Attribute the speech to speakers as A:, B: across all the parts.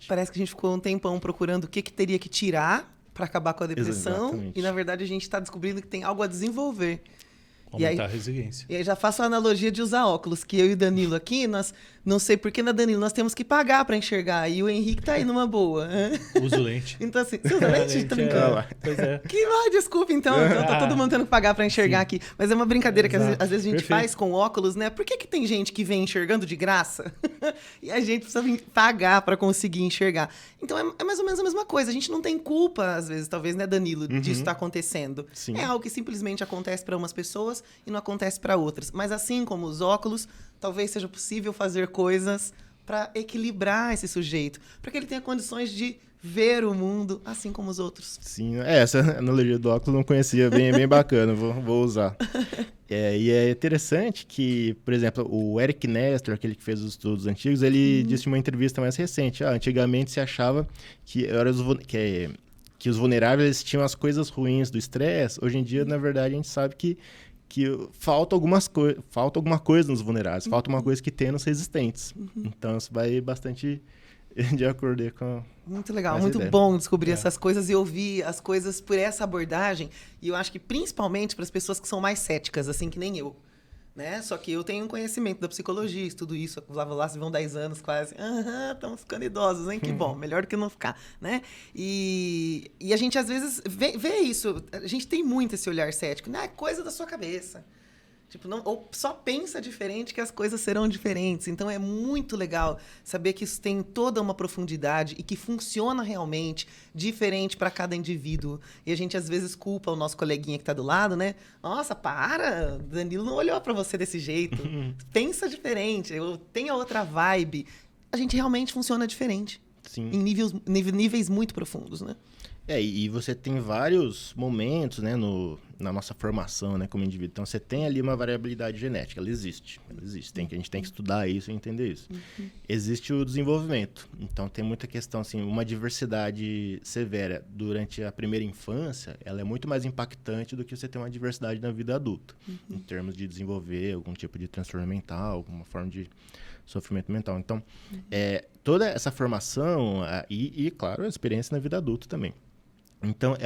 A: Parece que a gente ficou um tempão procurando o que teria que tirar para acabar com a depressão.
B: Exatamente.
A: E, na verdade, a gente está descobrindo que tem algo a desenvolver.
C: Aumentar a resiliência.
A: E aí já faço a analogia de usar óculos, que eu e o Danilo aqui, nós não sei por que na Danilo, nós temos que pagar para enxergar. E o Henrique tá aí numa boa.
C: Uso lente.
A: Então assim, você usa lente? Tá brincando?
C: Pois é.
A: Desculpa então tá todo mundo tendo que pagar para enxergar aqui. Mas é uma brincadeira que às vezes a gente faz com óculos, né? Por que tem gente que vem enxergando de graça e a gente precisa pagar para conseguir enxergar? Então é mais ou menos a mesma coisa. A gente não tem culpa, às vezes, talvez, né, Danilo, disso tá acontecendo.
B: Sim.
A: É algo que simplesmente acontece para umas pessoas e não acontece para outras. Mas assim como os óculos, talvez seja possível fazer coisas para equilibrar esse sujeito, para que ele tenha condições de ver o mundo assim como os outros.
B: Sim, essa analogia do óculos eu não conhecia, bem bacana, vou usar. E é interessante que, por exemplo, o Eric Nestor, aquele que fez os estudos antigos, ele disse em uma entrevista mais recente, antigamente se achava que os vulneráveis tinham as coisas ruins do estresse. Hoje em dia, na verdade, a gente sabe que falta alguma coisa nos vulneráveis, falta uma coisa que tem nos resistentes. Então, isso vai bastante de acordo com...
A: Muito legal,
B: essa
A: muito
B: ideia.
A: bom descobrir essas coisas e ouvir as coisas por essa abordagem. E eu acho que principalmente para as pessoas que são mais céticas, assim que nem eu. Né? Só que eu tenho um conhecimento da psicologia, estudo isso, lá se vão 10 anos quase. Estamos ficando idosos, hein? Que bom, melhor do que não ficar, né? E a gente às vezes vê isso, a gente tem muito esse olhar cético, né? É coisa da sua cabeça. Tipo, não, ou só pensa diferente que as coisas serão diferentes. Então é muito legal saber que isso tem toda uma profundidade e que funciona realmente diferente para cada indivíduo. E a gente às vezes culpa o nosso coleguinha que está do lado, né? Nossa, para! Danilo não olhou para você desse jeito. Pensa diferente, tenha outra vibe. A gente realmente funciona diferente.
B: Sim.
A: Em níveis muito profundos, né?
B: E você tem vários momentos, né, na nossa formação, né, como indivíduo. Então, você tem ali uma variabilidade genética, ela existe. A gente tem que estudar isso e entender isso. Existe o desenvolvimento. Então, tem muita questão, assim, uma diversidade severa durante a primeira infância, ela é muito mais impactante do que você ter uma diversidade na vida adulta, em termos de desenvolver algum tipo de transtorno mental, alguma forma de sofrimento mental. Então, toda essa formação e, claro, a experiência na vida adulta também. Então,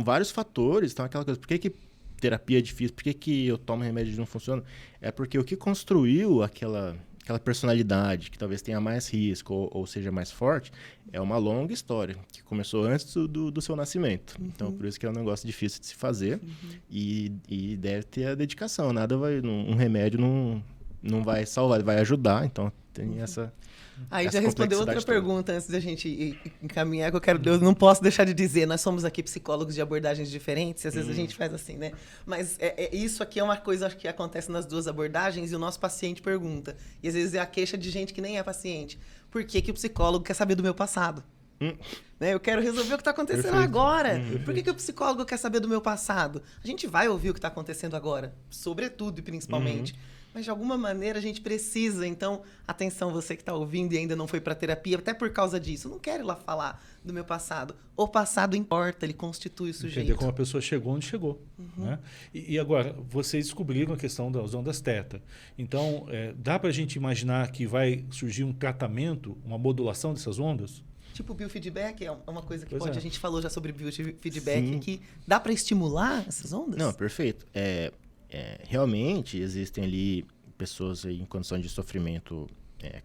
B: vários fatores. Então, aquela coisa, por que terapia é difícil? Por que eu tomo remédio e não funciona? É porque o que construiu aquela personalidade que talvez tenha mais risco ou seja mais forte é uma longa história, que começou antes do seu nascimento. Então, por isso que é um negócio difícil de se fazer e deve ter a dedicação. Um remédio não vai salvar, ele vai ajudar. Então, tem essa...
A: Aí já respondeu outra pergunta antes da gente encaminhar, que eu não posso deixar de dizer. Nós somos aqui psicólogos de abordagens diferentes, e às vezes a gente faz assim, né? Mas isso aqui é uma coisa que acontece nas duas abordagens e o nosso paciente pergunta. E às vezes é a queixa de gente que nem é paciente. Por que o psicólogo quer saber do meu passado? Né? Eu quero resolver o que está acontecendo agora. Por que o psicólogo quer saber do meu passado? A gente vai ouvir o que está acontecendo agora, sobretudo e principalmente. Mas, de alguma maneira, a gente precisa. Então, atenção, você que está ouvindo e ainda não foi para terapia, até por causa disso. Eu não quero ir lá falar do meu passado. O passado importa, ele constitui o sujeito.
C: Entender como a pessoa chegou onde chegou. Né? E agora, vocês descobriram a questão das ondas θ. Então, dá para a gente imaginar que vai surgir um tratamento, uma modulação dessas ondas?
A: Tipo, biofeedback é uma coisa que
C: Pois
A: a gente falou já sobre biofeedback, que dá para estimular essas ondas?
B: Não, perfeito. Realmente existem ali pessoas aí em condição de sofrimento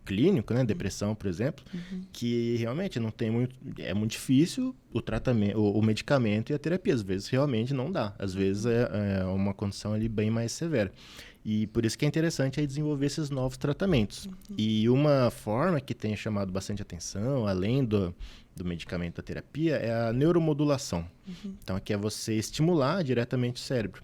B: clínico, né, depressão, por exemplo, que realmente não tem muito, é muito difícil o tratamento, o medicamento e a terapia. Às vezes realmente não dá. Às vezes é uma condição ali bem mais severa. E por isso que é interessante aí desenvolver esses novos tratamentos. E uma forma que tem chamado bastante atenção, além do medicamento da terapia, é a neuromodulação. Então, aqui é você estimular diretamente o cérebro.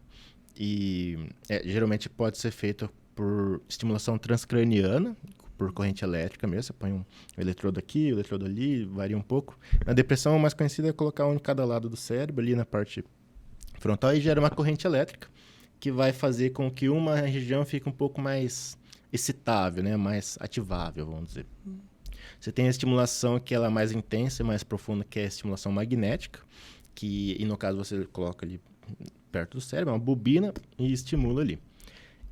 B: E geralmente pode ser feito por estimulação transcraniana, por corrente elétrica mesmo. Você põe um eletrodo aqui, um eletrodo ali, varia um pouco. Na depressão, o mais conhecido é colocar um em cada lado do cérebro, ali na parte frontal, e gera uma corrente elétrica que vai fazer com que uma região fique um pouco mais excitável, né? Mais ativável, vamos dizer. Você tem a estimulação que ela é mais intensa e mais profunda, que é a estimulação magnética, e no caso você coloca ali perto do cérebro, uma bobina, e estimula ali.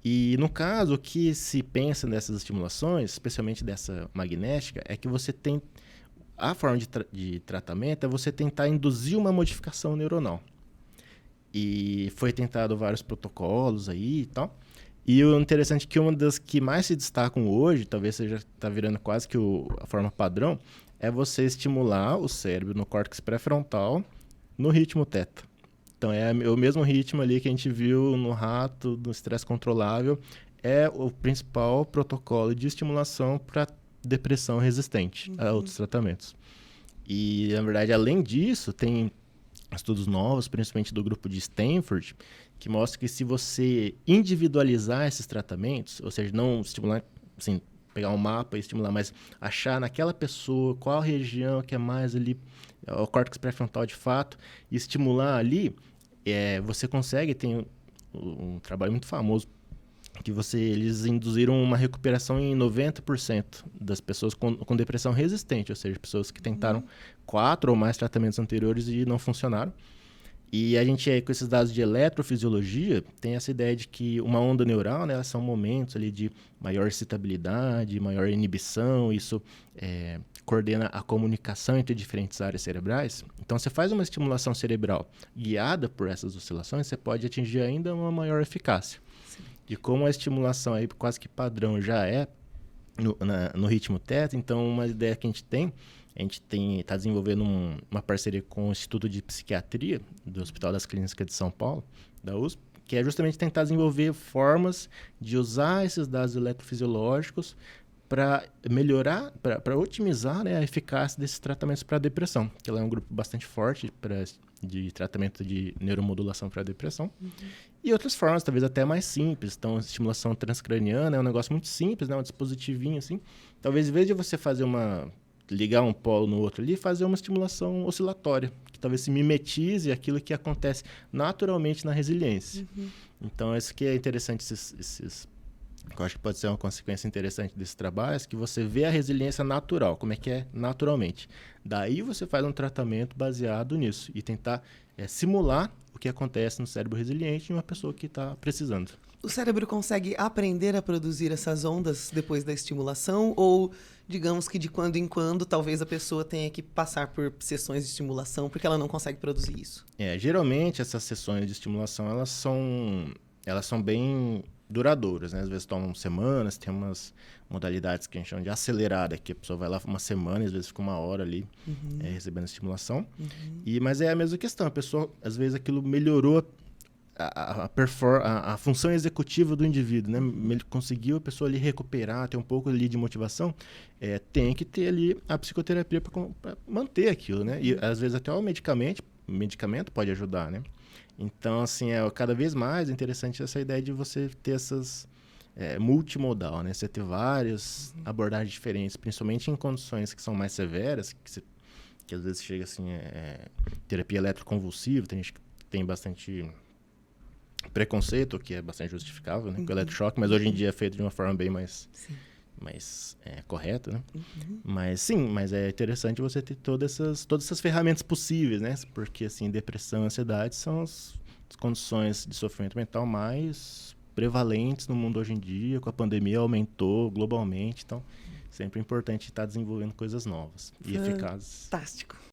B: E no caso, o que se pensa nessas estimulações, especialmente dessa magnética, é que você tem a forma de tratamento é você tentar induzir uma modificação neuronal. E foi tentado vários protocolos aí e tal. E o interessante é que uma das que mais se destacam hoje, talvez seja está virando quase que a forma padrão, é você estimular o cérebro no córtex pré-frontal no ritmo θ. Então, é o mesmo ritmo ali que a gente viu no rato, no estresse controlável, é o principal protocolo de estimulação para depressão resistente a outros tratamentos. E, na verdade, além disso, tem estudos novos, principalmente do grupo de Stanford, que mostram que se você individualizar esses tratamentos, ou seja, não estimular, assim, pegar um mapa e estimular, mas achar naquela pessoa qual região que é mais ali, o córtex pré-frontal de fato, e estimular ali, você consegue, tem um trabalho muito famoso, que eles induziram uma recuperação em 90% das pessoas com depressão resistente, ou seja, pessoas que tentaram 4 ou mais tratamentos anteriores e não funcionaram. E a gente, com esses dados de eletrofisiologia, tem essa ideia de que uma onda neural, né, são momentos ali de maior excitabilidade, maior inibição, isso coordena a comunicação entre diferentes áreas cerebrais. Então, você faz uma estimulação cerebral guiada por essas oscilações, você pode atingir ainda uma maior eficácia. De como a estimulação aí quase que padrão já é no ritmo θ, então uma ideia que a gente está desenvolvendo uma parceria com o Instituto de Psiquiatria do Hospital das Clínicas de São Paulo, da USP, que é justamente tentar desenvolver formas de usar esses dados eletrofisiológicos para melhorar, para otimizar, né, a eficácia desses tratamentos para depressão, que ela é um grupo bastante forte de tratamento de neuromodulação para depressão. E outras formas, talvez até mais simples. Então, a estimulação transcraniana é um negócio muito simples, né, um dispositivinho assim. Talvez, em vez de você ligar um polo no outro ali, fazer uma estimulação oscilatória, que talvez se mimetize aquilo que acontece naturalmente na resiliência. Então, isso que é interessante, eu acho que pode ser uma consequência interessante desse trabalho, é que você vê a resiliência natural, como é que é naturalmente. Daí você faz um tratamento baseado nisso e tentar simular o que acontece no cérebro resiliente em uma pessoa que está precisando.
A: O cérebro consegue aprender a produzir essas ondas depois da estimulação ou, digamos que de quando em quando, talvez a pessoa tenha que passar por sessões de estimulação porque ela não consegue produzir isso?
B: Geralmente essas sessões de estimulação, elas são bem duradouras, né? Às vezes tomam semanas, tem umas modalidades que a gente chama de acelerada, que a pessoa vai lá uma semana e às vezes fica 1 hora ali recebendo estimulação. Mas é a mesma questão, a pessoa, às vezes aquilo melhorou a função executiva do indivíduo, né? Ele conseguiu a pessoa ali recuperar, ter um pouco ali de motivação, tem que ter ali a psicoterapia para manter aquilo, né? E às vezes até o medicamento pode ajudar, né? Então, assim, cada vez mais interessante essa ideia de você ter essas multimodal, né? Você ter várias abordagens diferentes, principalmente em condições que são mais severas, que às vezes chega assim, terapia eletroconvulsiva, tem gente que tem bastante preconceito, que é bastante justificável, né? Com o eletrochoque, mas hoje em dia é feito de uma forma bem mais correta, né? Mas é interessante você ter todas essas ferramentas possíveis, né? Porque, assim, depressão e ansiedade são as condições de sofrimento mental mais prevalentes no mundo hoje em dia, com a pandemia aumentou globalmente, então sempre é importante estar desenvolvendo coisas novas e eficazes.
A: Fantástico.